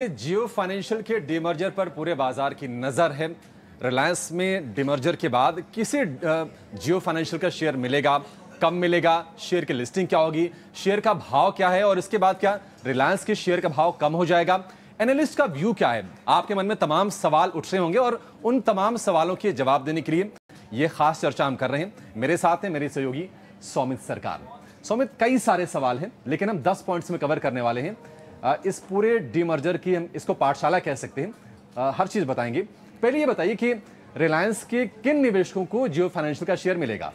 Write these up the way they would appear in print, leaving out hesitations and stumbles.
जियो financial के demerger पर पूरे बाजार की नजर है। रिलायंस में डीमर्जर के बाद किसे जियो फाइनेंशियल का शेयर मिलेगा, कब मिलेगा, शेयर की लिस्टिंग क्या होगी, शेयर का भाव क्या है और इसके बाद क्या रिलायंस के शेयर का भाव कम हो जाएगा, एनालिस्ट का व्यू क्या है। आपके मन में तमाम सवाल उठ रहे होंगे और उन तमाम सवालों के जवाब देने के लिए यह खास चर्चा हम कर रहे हैं। मेरे साथ हैं मेरे सहयोगी सौमित सरकार। सौमित, कई सारे सवाल हैं लेकिन हम 10 पॉइंट्स में कवर करने वाले हैं। इस पूरे डीमर्जर की हम इसको पाठशाला कह सकते हैं, हर चीज बताएंगे। पहले ये बताइए कि रिलायंस के किन निवेशकों को जियो फाइनेंशियल का शेयर मिलेगा।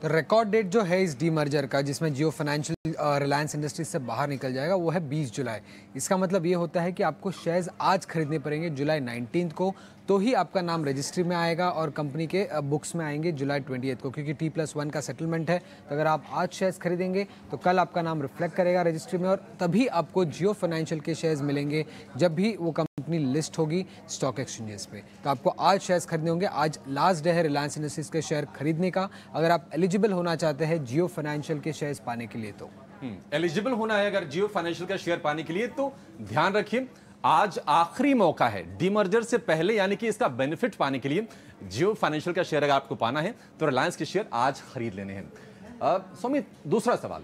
तो रिकॉर्ड डेट जो है इस डीमर्जर का, जिसमें जियो फाइनेंशियल रिलायंस इंडस्ट्रीज से बाहर निकल जाएगा, वो है 20 जुलाई। इसका मतलब ये होता है कि आपको शेयर्स आज खरीदने पड़ेंगे जुलाई 19 को, तो ही आपका नाम रजिस्ट्री में आएगा और कंपनी के बुक्स में आएंगे जुलाई 28 को, क्योंकि T+1 का सेटलमेंट है। तो अगर आप आज शेयर्स खरीदेंगे तो कल आपका नाम रिफ्लेक्ट करेगा रजिस्ट्री में और तभी आपको जियो फाइनेंशियल के शेयर्स मिलेंगे जब भी वो कंपनी लिस्ट होगी स्टॉक एक्सचेंजेस पे। तो आपको आज शेयर्स खरीदने होंगे। आज लास्ट डे है रिलायंस इंडस्ट्रीज के शेयर खरीदने का, अगर आप एलिजिबल होना चाहते हैं जियो फाइनेंशियल के शेयर्स पाने के लिए। तो एलिजिबल होना है अगर जियो फाइनेंशियल का शेयर पाने के लिए, तो ध्यान रखिए आज आखिरी मौका है डीमर्जर से पहले, यानी कि इसका बेनिफिट पाने के लिए जियो फाइनेंशियल का शेयर अगर आपको पाना है तो रिलायंस के शेयर आज खरीद लेने हैं। सौमित, दूसरा सवाल,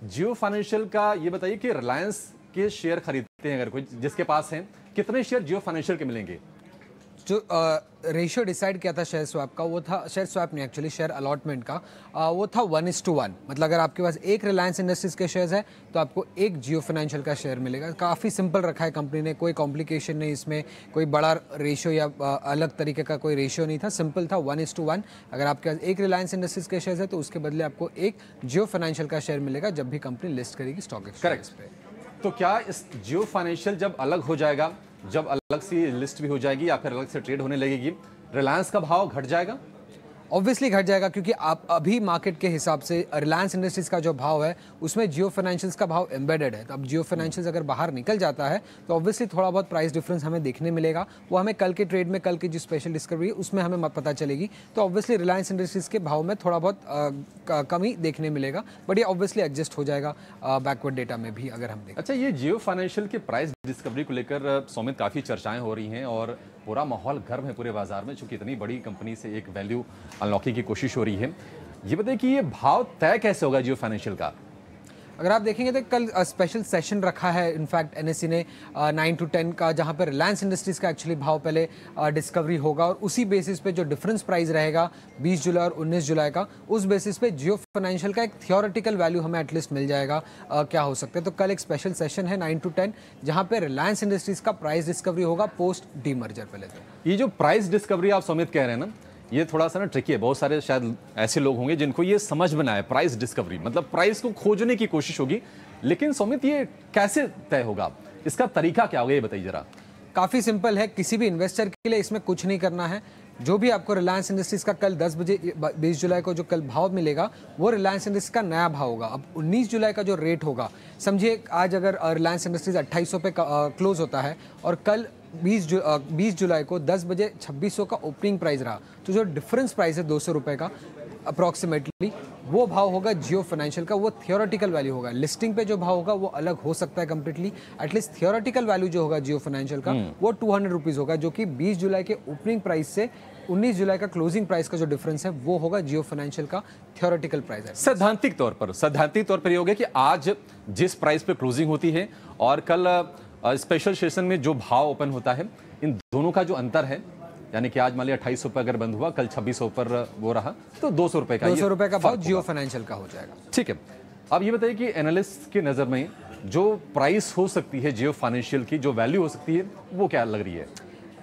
जियो फाइनेंशियल का ये बताइए कि रिलायंस के शेयर खरीदते हैं अगर कोई जिसके पास है, कितने शेयर जियो फाइनेंशियल के मिलेंगे? जो रेशियो डिसाइड किया था शेयर स्वैप का, वो था शेयर स्वैप नहीं, एक्चुअली शेयर अलॉटमेंट का, वो था 1:1। मतलब अगर आपके पास एक रिलायंस इंडस्ट्रीज के शेयर्स है तो आपको एक जियो फाइनेंशियल का शेयर मिलेगा। काफ़ी सिंपल रखा है कंपनी ने, कोई कॉम्प्लिकेशन नहीं इसमें, कोई बड़ा रेशियो या अलग तरीके का कोई रेशियो नहीं था, सिंपल था 1:1। अगर आपके पास एक रिलायंस इंडस्ट्रीज के शेयर है तो उसके बदले आपको एक जियो फाइनेंशियल का शेयर मिलेगा जब भी कंपनी लिस्ट करेगी स्टॉक एक्सचेंज पे। तो क्या इस जियो फाइनेंशियल जब अलग हो जाएगा, जब अलग सी लिस्ट भी हो जाएगी या फिर अलग से ट्रेड होने लगेगी, रिलायंस का भाव घट जाएगा? ऑब्वियसली घट जाएगा, क्योंकि आप अभी मार्केट के हिसाब से रिलायंस इंडस्ट्रीज का जो भाव है उसमें जियो फाइनेंशियल्स का भाव एम्बेडेड है। तो अब जियो फाइनेंशियल्स अगर बाहर निकल जाता है तो ऑब्वियसली थोड़ा बहुत प्राइस डिफरेंस हमें देखने मिलेगा। वो हमें कल के ट्रेड में, कल की जो स्पेशल डिस्कवरी है उसमें हमें पता चलेगी। तो ऑब्वियसली रिलायंस इंडस्ट्रीज के भाव में थोड़ा बहुत कमी देखने मिलेगा, बट ये ऑब्वियसली एडजस्ट हो जाएगा बैकवर्ड डेटा में भी अगर हम देखें। अच्छा, ये जियो फाइनेंशियल के प्राइस डिस्कवरी को लेकर सौमित काफ़ी चर्चाएं हो रही हैं और पूरा माहौल गर्म है पूरे बाजार में, चूंकि इतनी बड़ी कंपनी से एक वैल्यू अनलॉकिंग की कोशिश हो रही है। ये बताइए कि ये भाव तय कैसे होगा जियो फाइनेंशियल का? अगर आप देखेंगे तो कल स्पेशल सेशन रखा है इनफैक्ट एनएससी ने 9 to 10 का, जहां पर रिलायंस इंडस्ट्रीज का एक्चुअली भाव पहले डिस्कवरी होगा और उसी बेसिस पे जो डिफरेंस प्राइस रहेगा 20 जुलाई और 19 जुलाई का, उस बेसिस पे जियो फाइनेंशियल का एक थियोरेटिकल वैल्यू हमें एटलीस्ट मिल जाएगा क्या हो सकता है। तो कल एक स्पेशल सेशन है 9 to 10 जहां पे रिलायंस इंडस्ट्रीज का प्राइस डिस्कवरी होगा पोस्ट डीमर्जर। पहले तो ये जो प्राइस डिस्कवरी आप सौमित कह रहे हैं ना, ये थोड़ा सा ना ट्रिकी है। बहुत सारे शायद ऐसे लोग होंगे जिनको ये समझ में ना आए प्राइस डिस्कवरी, मतलब प्राइस को खोजने की कोशिश होगी। लेकिन सौमित, ये कैसे तय होगा, इसका तरीका क्या होगा, ये बताइए जरा। काफ़ी सिंपल है, किसी भी इन्वेस्टर के लिए इसमें कुछ नहीं करना है। जो भी आपको रिलायंस इंडस्ट्रीज का कल 10 बजे 20 जुलाई को जो कल भाव मिलेगा वो रिलायंस इंडस्ट्रीज का नया भाव होगा। अब 19 जुलाई का जो रेट होगा, समझिए आज अगर रिलायंस इंडस्ट्रीज 2800 पे क्लोज होता है और कल 20 जुलाई को 10 बजे 2600 का ओपनिंग प्राइस रहा, तो जो डिफरेंस प्राइस है 200 रुपये का अप्रॉक्सीमेटली, वो भाव होगा जियो फाइनेंशियल का। वो थियोरेटिकल वैल्यू होगा। लिस्टिंग पे जो भाव होगा वो अलग हो सकता है कंप्लीटली। एटलीस्ट थियोरेटिकल वैल्यू जो होगा जियो फाइनेंशियल का वो 200 रुपीज़ होगा, जो कि 20 जुलाई के ओपनिंग प्राइस से 19 जुलाई का क्लोजिंग प्राइस का जो डिफरेंस है वो होगा जियो फाइनेंशियल का थियोरेटिकल प्राइस है। सैद्धांतिक तौर पर ये हो गया कि आज जिस प्राइस पे क्लोजिंग होती है और कल स्पेशल सेशन में जो भाव ओपन होता है, इन दोनों का जो अंतर है, यानी कि आज मान लिया 2800 पर अगर बंद हुआ, कल 2600 पर वो रहा, तो 200 रुपए का 200 रुपए का भाव जियो फाइनेंशियल का हो जाएगा। ठीक है, अब ये बताइए कि एनालिस्ट की नजर में जो प्राइस हो सकती है जियो फाइनेंशियल की, जो वैल्यू हो सकती है, वो क्या लग रही है?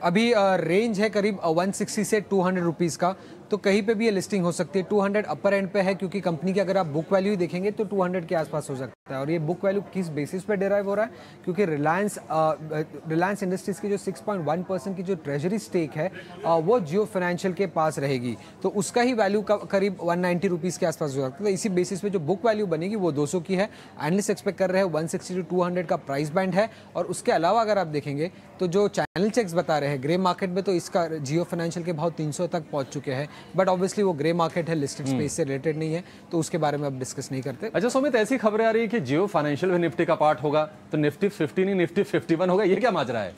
अभी रेंज है करीब 160 से 200 रुपीज़ का, तो कहीं पे भी ये लिस्टिंग हो सकती है। 200 अपर एंड पे है, क्योंकि कंपनी की अगर आप बुक वैल्यू ही देखेंगे तो 200 के आसपास हो सकता है। और ये बुक वैल्यू किस बेसिस पे डिराइव हो रहा है, क्योंकि रिलायंस इंडस्ट्रीज की जो 6.1% की जो ट्रेजरी स्टेक है वो जियो फाइनेंशियल के पास रहेगी, तो उसका ही वैल्यू करीब 190 रुपीज़ के आसपास हो सकता है। तो इसी बेसिस पे जो बुक वैल्यू बनेगी वो 200 की है। एनालिस्ट एक्सपेक्ट कर रहे हैं 160 to 200 का प्राइस बैंड है। और उसके अलावा अगर आप देखेंगे तो जो चैनल चेक्स बता रहे हैं ग्रे मार्केट में, तो इसका जियो फाइनेंशियल के भाव 300 तक पहुंच चुके हैं। बट ऑब्वियसली वो ग्रे मार्केट है, लिस्टेड स्पेस से रिलेटेड नहीं है, तो उसके बारे में अब डिस्कस नहीं करते। अच्छा सौमित, ऐसी खबरें आ रही है कि कि जियो फाइनेंशियल भी निफ्टी का पार्ट होगा, तो निफ्टी 50 नहीं निफ्टी 51 होगा, ये क्या माजरा है?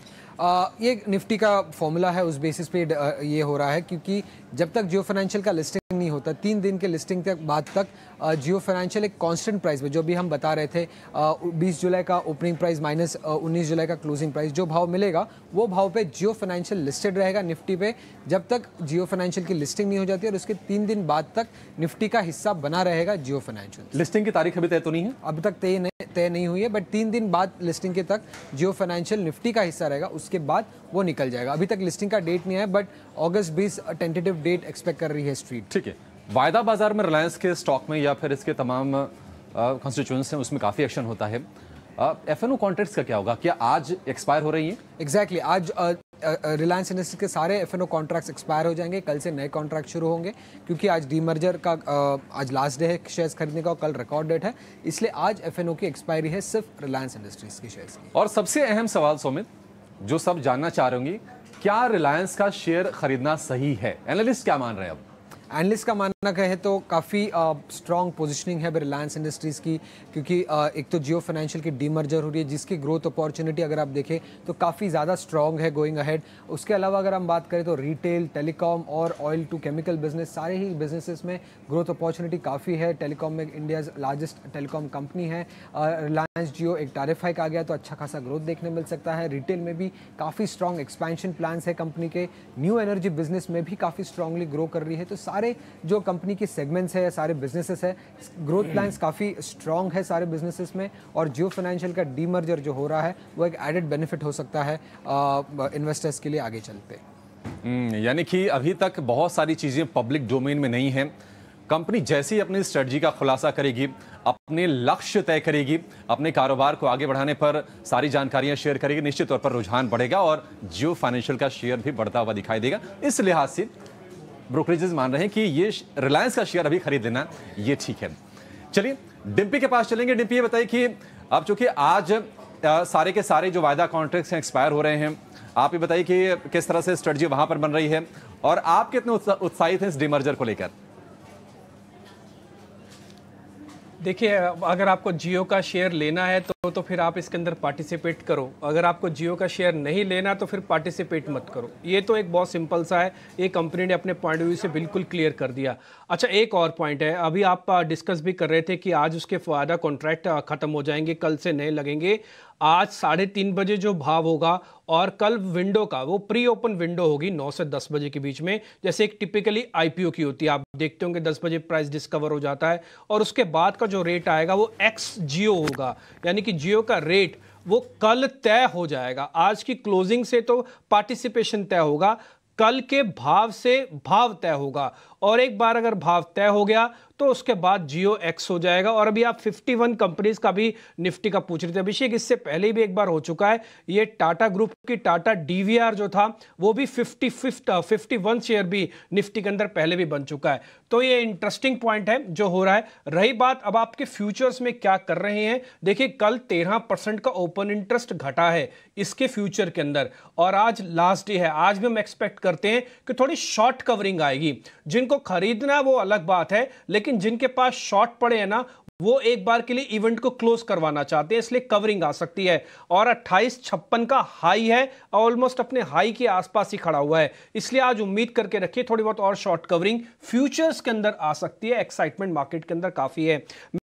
ये निफ्टी का फॉर्मूला है, उस बेसिस पे ये हो रहा है, क्योंकि जब तक जियो फाइनेंशियल का लिस्टिंग नहीं होता, 3 दिन के लिस्टिंग तक बाद तक जियो फाइनेंशियल एक कांस्टेंट प्राइस में, जो भी हम बता रहे थे 20 जुलाई का ओपनिंग प्राइस माइनस 19 जुलाई का क्लोजिंग प्राइस, जो भाव मिलेगा वो भाव पे जियो फाइनेंशियल लिस्टेड रहेगा निफ्टी पे, जब तक जियो फाइनेंशियल की लिस्टिंग नहीं हो जाती, और उसके 3 दिन बाद तक निफ्टी का हिस्सा बना रहेगा जियो फाइनेंशियल। लिस्टिंग की तारीख अभी तय तो नहीं है? अभी तक तय नहीं हुई है, बट 3 दिन बाद लिस्टिंग के तक जियो फाइनेंशियल निफ्टी का हिस्सा रहेगा, उसके बाद वो निकल जाएगा। अभी तक लिस्टिंग का डेट नहीं है, बट अगस्त 20 टेंटेटिव डेट एक्सपेक्ट कर रही है स्ट्रीट। ठीक है। वायदा बाजार में रिलायंस के स्टॉक में या फिर इसके तमाम कॉन्स्टिट्यूएंट्स हैं, उसमें काफ़ी एक्शन होता है। एफएनओ कॉन्ट्रैक्ट्स का क्या होगा? क्या आज एक्सपायर हो रही हैं? एग्जैक्टली आज रिलायंस इंडस्ट्रीज के सारे एफएनओ कॉन्ट्रैक्ट्स एक्सपायर हो जाएंगे, कल से नए कॉन्ट्रैक्ट शुरू होंगे, क्योंकि आज डीमर्जर का आज लास्ट डे है शेयर्स खरीदने का, और कल रिकॉर्ड डेट है, इसलिए आज एफएनओ की एक्सपायरी है सिर्फ रिलायंस इंडस्ट्रीज की शेयर्स की। और सबसे अहम सवाल सुमित, जो सब जानना चाह रहे होंगे, क्या रिलायंस का शेयर खरीदना सही है? एनालिस्ट क्या मान रहे हैं अब? एनालिस्ट का मानना कहे तो काफ़ी स्ट्रॉन्ग पोजीशनिंग है रिलायंस इंडस्ट्रीज़ की, क्योंकि एक तो जियो फाइनेंशियल की डीमर्जर हो रही है, जिसकी ग्रोथ अपॉर्चुनिटी अगर आप देखें तो काफ़ी ज़्यादा स्ट्रॉन्ग है गोइंग अहेड। उसके अलावा अगर हम बात करें तो रिटेल, टेलीकॉम और ऑयल टू केमिकल बिजनेस, सारे ही बिजनेसेस में ग्रोथ अपॉर्चुनिटी काफ़ी है। टेलीकॉम में इंडियाज़ लार्जेस्ट टेलीकॉम कंपनी है रिलायंस जियो, एक टैरिफ हाइक आ गया तो अच्छा खासा ग्रोथ देखने मिल सकता है। रिटेल में भी काफ़ी स्ट्रॉन्ग एक्सपेंशन प्लान्स है कंपनी के, न्यू एनर्जी बिजनेस में भी काफ़ी स्ट्रांगली ग्रो कर रही है। तो सारे जो कंपनी के सेगमेंट्स है, सारे बिजनेसेस है, ग्रोथ प्लान्स काफ़ी स्ट्रांग है सारे बिजनेसेस में, और जियो फाइनेंशियल का डीमर्जर जो हो रहा है वो एक एडेड बेनिफिट हो सकता है इन्वेस्टर्स के लिए आगे चलते। यानी कि अभी तक बहुत सारी चीज़ें पब्लिक डोमेन में नहीं हैं। कंपनी जैसे ही अपनी स्ट्रेटजी का खुलासा करेगी, अपने लक्ष्य तय करेगी, अपने कारोबार को आगे बढ़ाने पर सारी जानकारियां शेयर करेगी, निश्चित तौर पर रुझान बढ़ेगा और जियो फाइनेंशियल का शेयर भी बढ़ता हुआ दिखाई देगा। इस लिहाज से ब्रोकरेजेस मान रहे हैं कि ये रिलायंस का शेयर अभी खरीद लेना ये ठीक है। चलिए डिम्पी के पास चलेंगे। डिम्पी ये बताइए कि अब चूंकि आज सारे के सारे जो वायदा कॉन्ट्रैक्ट्स हैं एक्सपायर हो रहे हैं, आप ये बताइए कि किस तरह से स्ट्रेटजी वहां पर बन रही है और आप कितने उत्साहित हैं इस डीमर्जर को लेकर? देखिए, अगर आपको जियो का शेयर लेना है तो फिर आप इसके अंदर पार्टिसिपेट करो। अगर आपको जियो का शेयर नहीं लेना तो फिर पार्टिसिपेट मत करो। ये तो एक बहुत सिंपल सा है, ये कंपनी ने अपने पॉइंट ऑफ व्यू से बिल्कुल क्लियर कर दिया। अच्छा, एक और पॉइंट है, अभी आप डिस्कस भी कर रहे थे कि आज उसके वायदा कॉन्ट्रैक्ट खत्म हो जाएंगे, कल से नए लगेंगे। आज 3:30 बजे जो भाव होगा और कल विंडो का वो प्री ओपन विंडो होगी 9 से 10 बजे के बीच में, जैसे एक टिपिकली आईपीओ की होती है। आप देखते होंगे 10 बजे प्राइस डिस्कवर हो जाता है और उसके बाद का जो रेट आएगा वो एक्स जियो होगा, यानी कि जियो का रेट वो कल तय हो जाएगा। आज की क्लोजिंग से तो पार्टिसिपेशन तय होगा, कल के भाव से भाव तय होगा, और एक बार अगर भाव तय हो गया तो उसके बाद जियो एक्स हो जाएगा। और अभी आप 51 कंपनीज का भी निफ्टी का पूछ रहे थे अभिषेक, इससे पहले भी एक बार हो चुका है। ये टाटा ग्रुप की टाटा डीवीआर जो था वो भी 51 शेयर भी निफ्टी के अंदर पहले भी बन चुका है। तो ये इंटरेस्टिंग पॉइंट है जो हो रहा है। रही बात अब आपके फ्यूचर्स में क्या कर रहे हैं, देखिए कल 13% का ओपन इंटरेस्ट घटा है इसके फ्यूचर के अंदर, और आज लास्ट डे है। आज भी हम एक्सपेक्ट करते हैं कि थोड़ी शॉर्ट कवरिंग आएगी। जिनको खरीदना है वो अलग बात है, लेकिन जिनके पास शॉर्ट पड़े हैं ना, वो एक बार के लिए इवेंट को क्लोज करवाना चाहते हैं, इसलिए कवरिंग आ सकती है। और 2856 का हाई है, ऑलमोस्ट अपने हाई के आसपास ही खड़ा हुआ है, इसलिए आज उम्मीद करके रखिए थोड़ी बहुत और शॉर्ट कवरिंग फ्यूचर्स के अंदर आ सकती है। एक्साइटमेंट मार्केट के अंदर काफी है।